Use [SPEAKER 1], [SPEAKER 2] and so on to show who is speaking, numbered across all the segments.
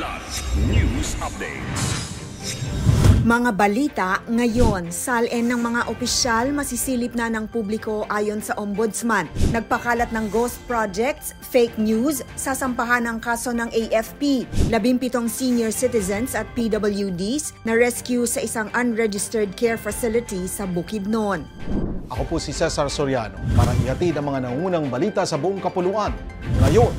[SPEAKER 1] Kidlat News Updates.
[SPEAKER 2] Mga balita ngayon, SALN ng mga opisyal masisilip na ng publiko ayon sa Ombudsman. Nagpakalat ng ghost projects, fake news, sasampahan ang kaso ng AFP. 17 senior citizens at PWDs na rescue sa isang unregistered care facility sa Bukidnon.
[SPEAKER 3] Ako po si Cesar Soriano para ihatid ang mga nangungunang balita sa buong kapuluan. Ngayon,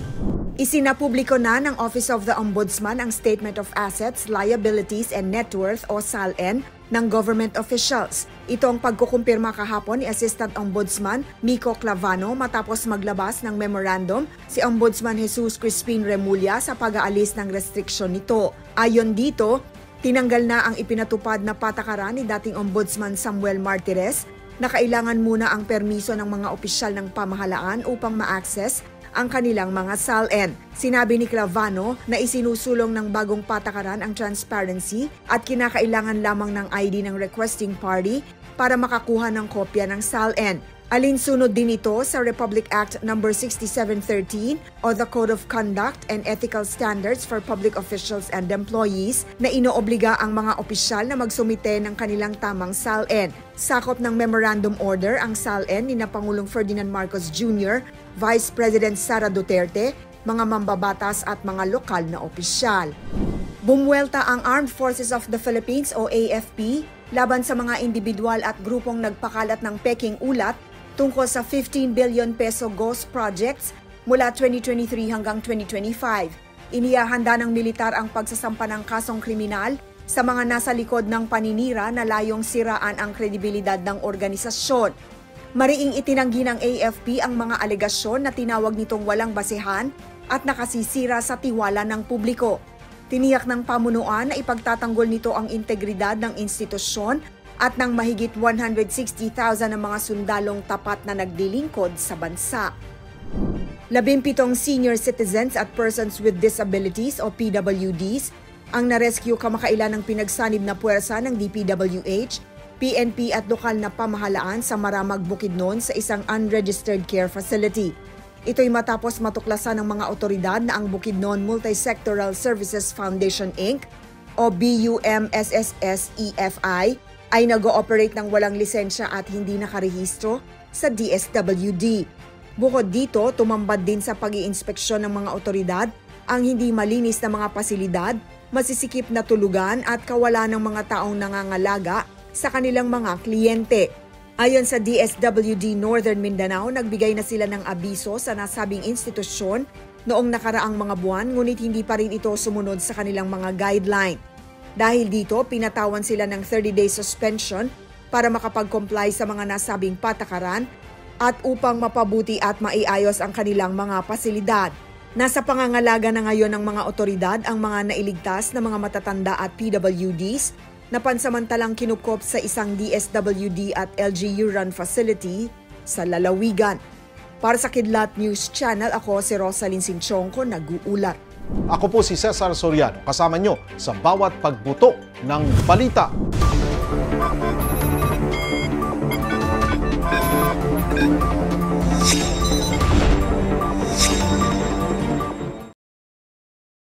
[SPEAKER 2] isinapubliko na ng Office of the Ombudsman ang Statement of Assets, Liabilities and Net Worth o SALN ng government officials. Ito ang pagkukumpirma kahapon ni Assistant Ombudsman Miko Clavano matapos maglabas ng memorandum si Ombudsman Jesus Crispin Remulla sa pag-aalis ng restriksyon nito. Ayon dito, tinanggal na ang ipinatupad na patakaran ni dating Ombudsman Samuel Martires na kailangan muna ang permiso ng mga opisyal ng pamahalaan upang ma-access ang kanilang mga SALN. Sinabi ni Clavano na isinusulong ng bagong patakaran ang transparency at kinakailangan lamang ng ID ng requesting party para makakuha ng kopya ng SALN. Alinsunod din ito sa Republic Act No. 6713 o the Code of Conduct and Ethical Standards for Public Officials and Employees na inoobliga ang mga opisyal na magsumite ng kanilang tamang SALN. Sakop ng Memorandum Order ang SALN ni Pangulong Ferdinand Marcos Jr., Vice President Sara Duterte, mga mambabatas at mga lokal na opisyal. Bumuelta ang Armed Forces of the Philippines o AFP laban sa mga individual at grupong nagpakalat ng peking ulat tungkol sa 15 billion peso ghost projects mula 2023 hanggang 2025. Inihahanda ng militar ang pagsasampa ng kasong kriminal sa mga nasa likod ng paninira na layong siraan ang kredibilidad ng organisasyon. Mariing itinanggi ng AFP ang mga alegasyon na tinawag nitong walang basehan at nakasisira sa tiwala ng publiko. Tiniyak ng pamunuan na ipagtatanggol nito ang integridad ng institusyon at ng mahigit 160,000 na mga sundalong tapat na naglilingkod sa bansa. 17 senior citizens at persons with disabilities o PWDs ang narescue kamakailan ng pinagsanib na puwersa ng DPWH, PNP at lokal na pamahalaan sa Maramag, Bukidnon sa isang unregistered care facility. Ito'y matapos matuklasan ng mga otoridad na ang Bukidnon Multisectoral Services Foundation Inc. o BUMSSS-EFI ay nag-ooperate ng walang lisensya at hindi nakarehistro sa DSWD. Bukod dito, tumambad din sa pag-iinspeksyon ng mga otoridad ang hindi malinis na mga pasilidad, masisikip na tulugan at kawalan ng mga taong nangangalaga sa kanilang mga kliyente. Ayon sa DSWD Northern Mindanao, nagbigay na sila ng abiso sa nasabing institusyon noong nakaraang mga buwan ngunit hindi pa rin ito sumunod sa kanilang mga guideline. Dahil dito, pinatawan sila ng 30-day suspension para makapag-comply sa mga nasabing patakaran at upang mapabuti at maiayos ang kanilang mga pasilidad. Nasa pangangalaga na ngayon ng mga otoridad ang mga nailigtas na mga matatanda at PWDs na pansamantalang kinukop sa isang DSWD at LGU-run facility sa lalawigan. Para sa Kidlat News Channel, ako si Rosalyn Sinchonko, nag-uulat.
[SPEAKER 3] ako po si Cesar Soriano, kasama nyo sa bawat pagbuto ng balita.